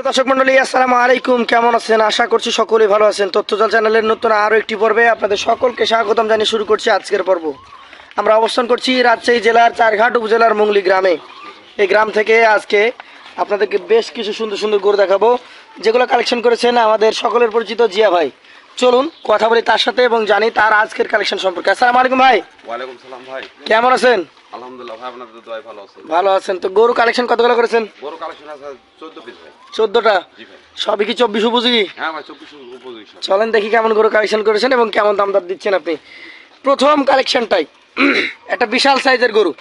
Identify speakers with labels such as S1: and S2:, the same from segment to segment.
S1: দর্শক মন্ডলী আসসালামু আলাইকুম, কেমন আছেন? আশা করছি সকলেই ভালো আছেন। তথ্যজাল চ্যানেলের নতুন আরও একটি পর্বে আপনাদের সকলকে স্বাগতম জানিয়ে শুরু করছি আজকের পর্ব। আমরা অবস্থান করছি রাজশাহী জেলার চারঘাট উপজেলার মুংলি গ্রামে। এই গ্রাম থেকে আজকে আপনাদেরকে বেশ কিছু সুন্দর সুন্দর গরু দেখাবো, যেগুলো কালেকশন করেছেন আমাদের সকলের পরিচিত জিয়া ভাই। চলুন কথা বলি তার সাথে এবং জানি তার আজকের কালেকশন সম্পর্কে। আসসালামু আলাইকুম ভাই।
S2: ওয়ালাইকুম সালাম ভাই,
S1: কেমন আছেন?
S2: আলহামদুলিল্লাহ ভাই, আপনাদের দোয়ায় ভালো আছেন?
S1: ভালো আছেন। তো গরু কালেকশন কতগুলো করেছেন?
S2: বড় কালেকশন আছে 14 পিস ভাই।
S1: 14টা?
S2: জি ভাই।
S1: সবই কি 24 উপযোগী?
S2: হ্যাঁ ভাই, 24 উপযোগী সব।
S1: চলেন দেখি কেমন গরু কালেকশন করেছেন এবং কেমন দাম দর দিচ্ছেন আপনি। প্রথম কালেকশনটাই একটা বিশাল সাইজের গরু।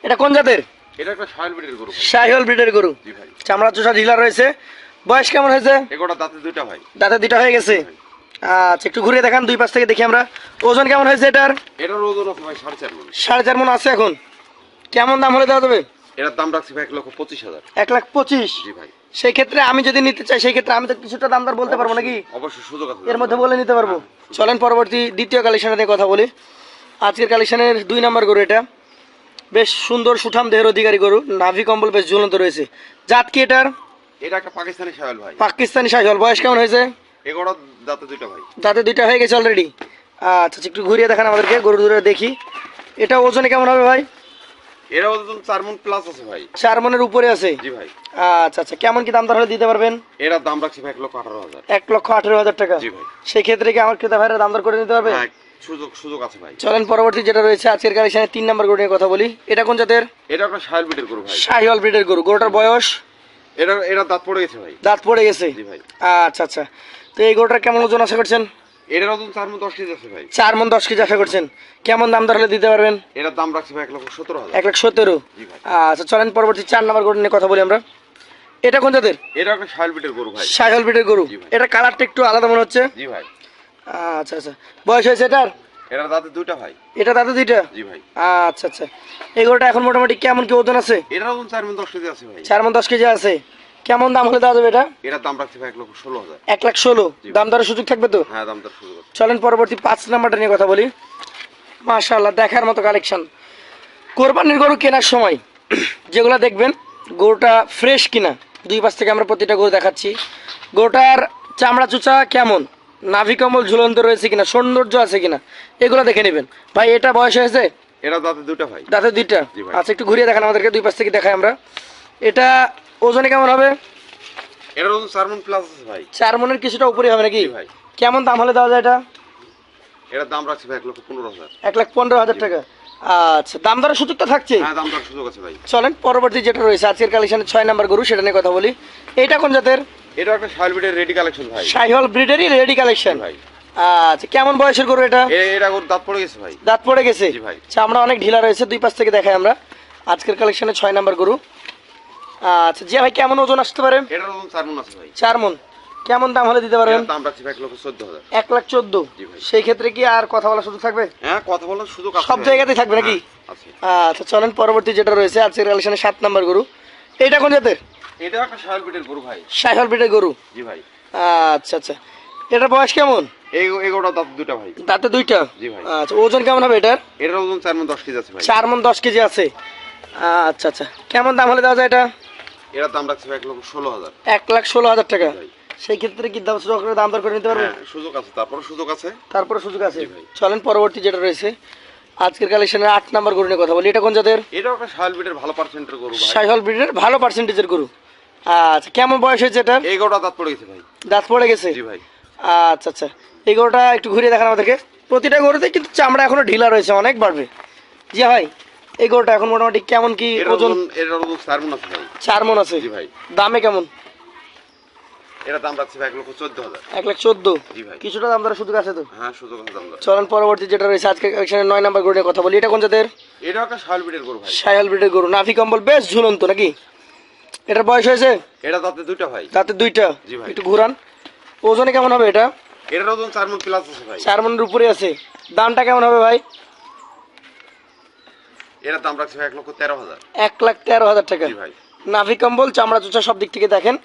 S1: এটা কোন জাতের?
S2: এটা একটা শাহিওয়াল ব্রিডের গরু ভাই।
S1: শাহিওয়াল ব্রিডের গরু।
S2: জি ভাই।
S1: চামড়া চোষা ঢিলা রয়েছে। বয়স কেমন হয়েছে?
S2: এগোটা দাঁতে দুইটা ভাই।
S1: দাঁতে দুইটা হয়ে গেছে। আচ্ছা, একটু ঘুরে দেখান দুই পাশ থেকে দেখি আমরা। ওজন কেমন হয়েছে এটার?
S2: এটার ওজন আছে ভাই 4.5 মণ।
S1: 4.5 মণ আছে এখন। কেমন দাম হলে দেওয়া যাবে?
S2: এটার দাম রাখছি ভাই 1,25,000।
S1: 1,25,000?
S2: জি ভাই।
S1: সেই ক্ষেত্রে আমি যদি নিতে চাই, সেই ক্ষেত্রে আমি তো কিছুটা দাম দর বলতে পারবো নাকি?
S2: অবশ্যই সুযোগ আছে,
S1: এর মধ্যে বলে নিতে পারবো। চলেন পরবর্তী দ্বিতীয় কালেকশনে নিয়ে কথা বলি। আজকের কালেকশনের 2 নম্বর গরু। এটা বেশ সুন্দর সুঠাম দেহের অধিকারী গরু, নাভি কম্বল বেশ ঝুলন্ত রয়েছে। জাত কি এটার?
S2: এটা একটা পাকিস্তানি শাহিওয়াল ভাই।
S1: পাকিস্তানি শাহিওয়াল। বয়স কেমন হয়েছে?
S2: এগোটা দাঁতে দুইটা ভাই।
S1: দাঁতে দুইটা হয়ে গেছে অলরেডি। আচ্ছা, একটু ঘুরিয়ে দেখান আমাদেরকে, গরু দূরে দেখি। এটা ওজনে কেমন হবে ভাই?
S2: এর ওজন 4 মণ প্লাস আছে ভাই।
S1: 4 মণের উপরে আছে?
S2: জি ভাই।
S1: আচ্ছা আচ্ছা, কেমন কি দাম দর হলে দিতে পারবেন?
S2: এটার দাম রাখছি ভাই 1,18,000।
S1: 1,18,000 টাকা?
S2: জি ভাই।
S1: সেই ক্ষেত্রে কি আমার ক্রেতা ভাইরা দাম দর করে নিতে পারবে?
S2: হ্যাঁ, সুযোগ আছে ভাই।
S1: চলেন পরবর্তী যেটা রয়েছে আজকের কালেকশনে 3 নম্বর গরু নিয়ে কথা বলি। এটা কোন জাতের?
S2: এটা একটা শাহিওয়াল ব্রিডের গরু ভাই।
S1: শাহিওয়াল ব্রিডের গরু। গরুটার বয়স?
S2: এটা দাঁত পড়ে গেছে ভাই।
S1: দাঁত পড়ে গেছে?
S2: জি ভাই।
S1: আচ্ছা আচ্ছা, তো এই গরুটার কেমন ওজন আশা করছেন?
S2: এটার ওজন 4 মণ 10 কেজি আছে ভাই।
S1: 4 মণ 10 কেজি আশা করছেন। কেমন দাম দর হলে দিতে পারবেন?
S2: এটার দাম রাখছি ভাই 1,17,000।
S1: 1,17,000?
S2: জি ভাই।
S1: আচ্ছা, চলেন পরবর্তী 4 নম্বর গরু নিয়ে কথা বলি আমরা। এটা কোন জাতের?
S2: এটা একটা শাহিওয়াল ব্রিডের গরু ভাই।
S1: শাহিওয়াল ব্রিডের গরু।
S2: জি ভাই।
S1: এটা কালারটা একটু আলাদা মনে হচ্ছে।
S2: জি ভাই।
S1: আচ্ছা আচ্ছা, বয়স হয়েছে এটার?
S2: এটার দাঁতে দুইটা ভাই।
S1: এটা দাঁতে দুইটা?
S2: জি ভাই।
S1: আচ্ছা আচ্ছা, এই গরুটা এখন মোটামুটি কেমন কি ওজন আছে?
S2: এটার ওজন 4 মণ 10 কেজি আছে ভাই।
S1: 4 মণ 10 কেজি আছে। কেমন দাম হলে দেওয়া যাবে এটা?
S2: এটার দাম রাখছি ভাই 1,16,000।
S1: 1,16,000? দাম দরের সুযোগ থাকবে তো?
S2: হ্যাঁ, দাম তার সুযোগ আছে।
S1: চলেন পরবর্তী 5 নাম্বারটা নিয়ে কথা বলি। মাশাআল্লাহ, দেখার মতো কালেকশন। কোরবানির গরু কেনার সময় যেগুলো দেখবেন গরুটা ফ্রেশ কিনা, দুই পাশ থেকে আমরা প্রতিটা গরু দেখাচ্ছি। গরুটার চামড়া চুচা কেমন, নাভি কম্বল ঝুলন্ত রয়েছে কিনা, সৌন্দর্য আছে কিনা, এগুলো দেখে নেবেন ভাই। এটা বয়স হয়েছে?
S2: এটার দাঁতে দুইটা ভাই।
S1: দাঁতে দুইটা?
S2: জি ভাই।
S1: আচ্ছা, একটু ঘুরিয়ে দেখান আমাদেরকে, দুই পাশ থেকে দেখাই আমরা। এটা ওজনে কেমন হবে?
S2: এটার ওজন 4 মণ প্লাস আছে ভাই।
S1: 4 মণের কিছুটা উপরে হবে নাকি?
S2: জি ভাই।
S1: কেমন দাম হলে দেওয়া যায় এটা?
S2: এটার দাম রাখছি ভাই 1,15,000।
S1: 1,15,000 টাকা? আচ্ছা, দাম দরের সুযোগ তো থাকছে?
S2: হ্যাঁ, দাম তার সুযোগ আছে ভাই।
S1: চলেন পরবর্তী যেটা রয়েছে আজকের কালেকশনে 6 নাম্বার গরু, সেটা নিয়ে কথা বলি। এটা কোন জাতের?
S2: এটা একটা শাহিওয়াল ব্রিডের রেডি কালেকশন ভাই।
S1: শাহিওয়াল ব্রিডেরই রেডি কালেকশন
S2: ভাই।
S1: আচ্ছা, কেমন বয়সের গরু এটা?
S2: এটা গরু দাঁত পড়ে গেছে ভাই।
S1: দাঁত পড়ে গেছে?
S2: জি ভাই।
S1: চামড়া অনেক ঢিলা রয়েছে, দুই পাশ থেকে দেখাই আমরা। আজকের কালেকশনে 6 নাম্বার গরু। আচ্ছা জিয়া ভাই, কেমন ওজন আসতে পারে?
S2: এটার ওজন 4 মণ আছে ভাই।
S1: 4 মণ। কেমন দাম হলে দিতে পারবেন?
S2: এটার দাম রাখছি ভাই 1,14,000।
S1: 1,14,000?
S2: জি ভাই।
S1: সেই ক্ষেত্রে কি আর কথা বলার সুযোগ থাকবে?
S2: হ্যাঁ, কথা বলার সুযোগ আছে
S1: সব
S2: ভাই।
S1: জায়গাতেই থাকবে নাকি?
S2: হ্যাঁ, আছে।
S1: আচ্ছা, চলেন পরবর্তী যেটা রয়েছে আজকের কালেকশনে 7 নাম্বার গরু। এইটা কোন জাতের?
S2: এটা একটা শাহিওয়াল ব্রিডের গরু ভাই।
S1: শাহিওয়াল ব্রিডের গরু?
S2: জি ভাই।
S1: আচ্ছা আচ্ছা, এটার বয়স কেমন?
S2: এগোটা দাঁত দুইটা ভাই।
S1: দাঁতে দুইটা?
S2: জি ভাই।
S1: আচ্ছা, ওজন কেমন হবে এটার?
S2: এটার ওজন 4 মণ 10 কেজি আছে ভাই।
S1: 4 মণ 10 কেজি আছে। আচ্ছা আচ্ছা, কেমন দাম হলে দেওয়া যায় এটা?
S2: এটার দাম রাখছি ভাই 1,16,000।
S1: 1,16,000 টাকা?
S2: ভাই।
S1: সেই ক্ষেত্রে কি দাম দর করে নিতে পারবেন?
S2: হ্যাঁ, সুযোগ আছে, তারপরে সুযোগ আছে।
S1: তারপরে সুযোগ আছে?
S2: জি ভাই।
S1: চলেন পরবর্তী যেটা রয়েছে আজকের কালেকশনের 8 নাম্বার গরু নিয়ে কথা বলি। এটা কোন জাতের?
S2: এটাও একটা শাহিওয়াল ব্রিডের ভালো পার্সেন্টের গরু ভাই।
S1: শাহিওয়াল ব্রিডের ভালো পার্সেন্টেজের গরু। আচ্ছা, কেমন বয়স হয়েছে এটা?
S2: এই গরুটা দাঁত পড়ে গেছে ভাই।
S1: দাঁত পড়ে গেছে?
S2: জি ভাই।
S1: আচ্ছা আচ্ছা, এই গরুটা একটু ঘুরিয়ে দেখান আমাদেরকে। প্রতিটা গরুতে কিন্তু চামড়া এখনো ঢিলা রয়েছে, অনেক বাড়বে। জি ভাই, এই গরুটা এখন মোটামুটি কেমন কি ওজন?
S2: এটার ওজন 4 মণ আছে ভাই।
S1: 4 মণ আছে?
S2: জি ভাই।
S1: দামে কেমন?
S2: এটার দাম রাখছি ভাই 1,14,000।
S1: 1,14,000?
S2: জি ভাই।
S1: কিছুটা দাম দরের সুযোগ আছে তো?
S2: হ্যাঁ, সুযোগ আছে দাম দর।
S1: চলেন পরবর্তী যেটা রয়েছে আজকে কালেকশনের 9 নাম্বার গরু নিয়ে কথা বলি। এটা কোন জাতের?
S2: এটাও একটা শাহিওয়াল ব্রিডের গরু ভাই।
S1: শাহিওয়াল ব্রিডের গরু, নাভি কম্বল বেশ ঝুলন্ত নাকি? এটার বয়স হয়েছে?
S2: এটা দাঁতে দুইটা ভাই।
S1: দাঁতে দুইটা?
S2: জি ভাই।
S1: একটু ঘুরান। ওজনে কেমন হবে এটা?
S2: এটার ওজন 4 মণ প্লাস আছে ভাই।
S1: 4 মণের উপরে আছে। দামটা কেমন হবে ভাই?
S2: এটার দাম রাখছি ভাই 1,13,000।
S1: 1,13,000 টাকা?
S2: জি ভাই।
S1: নাভি কম্বল চামড়া চুচা সব দিক থেকে দেখেন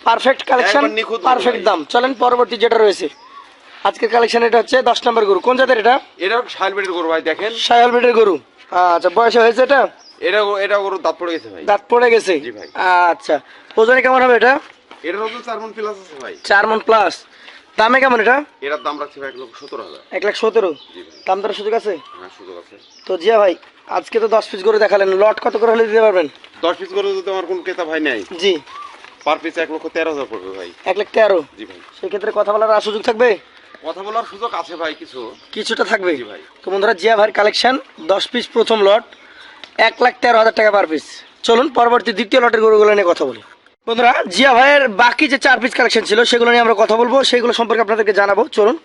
S1: পারফেক্ট কালেকশন,
S2: একবার নিখুঁত
S1: পারফেক্ট
S2: ভাই।
S1: দাম। চলেন পরবর্তী যেটা রয়েছে আজকের কালেকশন, এটা হচ্ছে 10 নম্বর গরু। কোন জাতের এটা?
S2: এটাও শাহিওয়াল ব্রিডের গরু ভাই, দেখেন।
S1: শাহিওয়াল ব্রিডের গরু। আচ্ছা, বয়স হয়েছে এটা?
S2: এটা গরু দাঁত পড়ে গেছে ভাই।
S1: দাঁত পড়ে গেছে?
S2: জি ভাই।
S1: আচ্ছা, ওজনে কেমন হবে এটা?
S2: এটার ওজন 4 মণ প্লাস আছে ভাই।
S1: 4 মণ প্লাস। দামে কেমন এটা?
S2: এটার দাম রাখছি ভাই 1,17,000।
S1: 1,17,000।
S2: জি ভাই।
S1: দাম দরের সুযোগ আছে?
S2: হ্যাঁ, সুযোগ আছে।
S1: তো জিয়া ভাই আজকে তো 10 পিস গরু দেখালেন, লট কত করে হলে দিতে পারবেন?
S2: 10 পিস করে যদি আমার কোন ক্রেতা ভাই নাই,
S1: জি।
S2: পার পিস 1,13,000 পড়বে ভাই।
S1: 1,13,000।
S2: জি ভাই।
S1: সেই ক্ষেত্রে কথা বলার আর সুযোগ থাকবে?
S2: কথা বলার সুযোগ আছে ভাই কিছু।
S1: কিছুটা থাকবে।
S2: জি ভাই।
S1: তো বন্ধুরা জিয়া ভাইয়ের কালেকশন 10 পিস প্রথম লট 1,13,000 টাকা পার পিস। চলুন পরবর্তী দ্বিতীয় লটের গরুগুলো নিয়ে কথা বলি। বন্ধুরা জিয়া ভাইয়ের বাকি যে 4 পিস কালেকশন ছিল সেগুলো নিয়ে আমরা কথা বলবো, সেগুলো সম্পর্কে আপনাদেরকে জানাবো। চলুন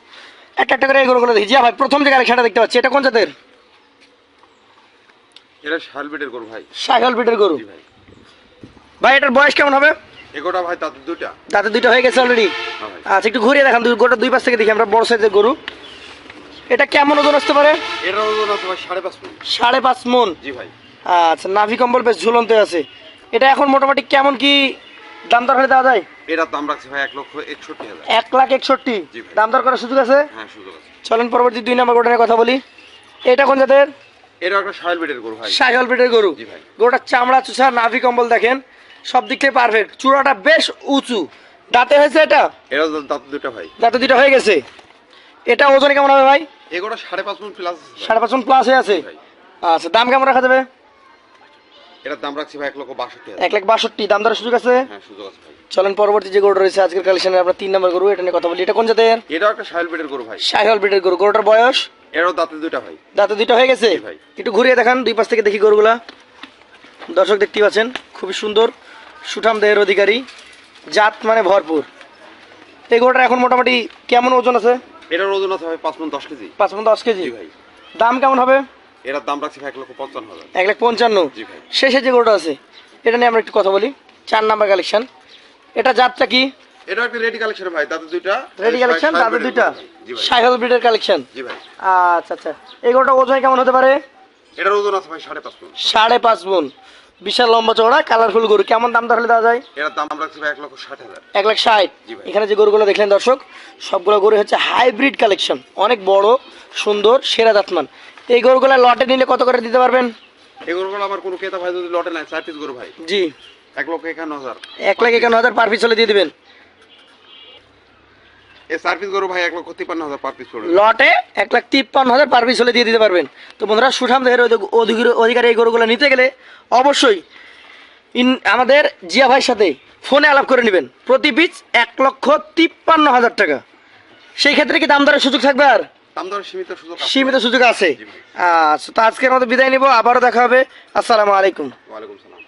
S1: একটা একটা করে এই গরুগুলো দেখি। জিয়া ভাই প্রথম যে কালেকশনটা দেখতে পাচ্ছি এটা কোন জাতের?
S2: এটা শালবিটের গরু ভাই।
S1: সাইকেল বিটের গরু।
S2: জি ভাই।
S1: ভাই এটার বয়স কেমন হবে?
S2: এগোটা ভাই তাতে দুটা।
S1: দাঁতে দুইটা হয়ে গেছে অলরেডি।
S2: হ্যাঁ ভাই।
S1: আচ্ছা একটু ঘুরিয়ে দেখান, গোটা দুই পাশ থেকে দেখি আমরা, বড় সাইজের গরু। এটা কেমন ওজন আসতে পারে?
S2: এটার ওজন আছে ভাই 5.5 মণ।
S1: 5.5 মণ।
S2: জি ভাই।
S1: আচ্ছা নাভি কম্বল বেশ ঝুলন্ত আছে। এটা এখন মোটামুটি কেমন কি দাম দর হলে দেওয়া যায়?
S2: এটার দাম রাখছি ভাই 1,61,000।
S1: 1,61,000।
S2: জি ভাই।
S1: দাম দর করার সুযোগ আছে?
S2: হ্যাঁ, সুযোগ আছে।
S1: চলেন পরবর্তী 2 নম্বর গরুটা নিয়ে কথা বলি। এটা কোন জাতের?
S2: এটা একটা শালবিটের গরু ভাই।
S1: সাইকেল বিটের গরু।
S2: জি ভাই।
S1: গরুটার চামড়া চুষা, নাভি কম্বল দেখেন সব দিক থেকে পারফেক্ট। চূড়াটা বেশ উঁচু। দাঁতে হয়েছে এটা?
S2: এটার দাঁত দুটা ভাই।
S1: দাঁতে দুইটা হয়ে গেছে। এটা ওজনে কেমন হবে ভাই?
S2: এগোটা 5.5 মণ প্লাস আছে ভাই।
S1: 5.5 মণ প্লাস হয়ে আছে।
S2: জি ভাই।
S1: আচ্ছা দাম কেমন রাখা যাবে?
S2: এটার দাম রাখছি ভাই 1,62,000।
S1: 1,62,000। দাম দরের সুযোগ আছে?
S2: হ্যাঁ, সুযোগ আছে ভাই।
S1: চলেন পরবর্তী যে গরুটা রয়েছে আজকের কালেকশনে আমরা 3 নম্বর গরু, এটা নিয়ে কথা বলি। এটা কোন জাতের?
S2: এটাও একটা শালবিটের গরু ভাই।
S1: সাইকেল বিটের গরু। গরুটার বয়স?
S2: এটাও দাঁতে দুটা ভাই।
S1: দাঁতে দুইটা হয়ে গেছে।
S2: জি ভাই।
S1: একটু ঘুরিয়ে দেখান, দুই পাশ থেকে দেখি গরুগুলা। দর্শক দেখতে পাচ্ছেন খুবই সুন্দর সুঠাম দেহের অধিকারী, জাত মানে ভরপুর। এই গরুটার এখন মোটামুটি কেমন ওজন আছে?
S2: এটার ওজন আছে ভাই 5 মণ 10 কেজি।
S1: 5 মণ 10 কেজি।
S2: জি ভাই।
S1: দাম কেমন হবে?
S2: এটার দাম রাখছি ভাই 1,55,000।
S1: 1,55,000।
S2: জি ভাই।
S1: শেষে যে গরুটা আছে এটা নিয়ে আমরা একটু কথা বলি। 4 নাম্বার কালেকশন। এটা জাতটা কি?
S2: এটা একটা রেডি কালেকশন ভাই, দাঁতে দুইটা।
S1: রেডি কালেকশন, দাঁতে দুইটা।
S2: জি ভাই।
S1: সাইকেল ব্রিডের কালেকশন।
S2: জি ভাই।
S1: আচ্ছা আচ্ছা। এই গরুটা ওজন কেমন হতে পারে?
S2: এটার ওজন আছে ভাই 5.5 মণ।
S1: 5.5 মণ। বিশাল লম্বা চওড়া কালারফুল গরু। কেমন দাম তাহলে দেওয়া যায়?
S2: এটার দাম রাখছি ভাই 1,60,000।
S1: 1,60,000।
S2: জি ভাই।
S1: এখানে যে গরুগুলো দেখলেন দর্শক সবগুলো গরু হচ্ছে হাইব্রিড কালেকশন, অনেক বড় সুন্দর সেরা জাতমান। এই গরুগুলো লটে নিলে কত করে দিতে পারবেন?
S2: এই গরুগুলো আমার কোনো ক্রেতা ভাই যদি লটে নেয় 4 পিস গরু ভাই,
S1: জি
S2: 1,51,000।
S1: 1,51,000 পার পিস হলে দিয়ে দিবেন।
S2: এই 4 পিস গরু ভাই 1,53,000 পার পিস পড়বে।
S1: লটে 1,53,000 পার পিস হলে দিয়ে দিতে পারবেন। তো বন্ধুরা সুঠাম দেহের অধিকারী এই গরুগুলো নিতে গেলে অবশ্যই আমাদের জিয়া ভাইয়ের সাথে ফোনে আলাপ করে নেবেন। প্রতি পিস 1,53,000 টাকা। সেই ক্ষেত্রে কি দাম দরের সুযোগ থাকবে? আর
S2: দাম দরে সীমিত সুযোগ আছে।
S1: সীমিত সুযোগ আছে।
S2: জি ভাই।
S1: আচ্ছা তো আজকের মতো বিদায় নিব, আবারও দেখা হবে। আসসালামু আলাইকুম।
S2: ওয়ালাইকুম সালাম।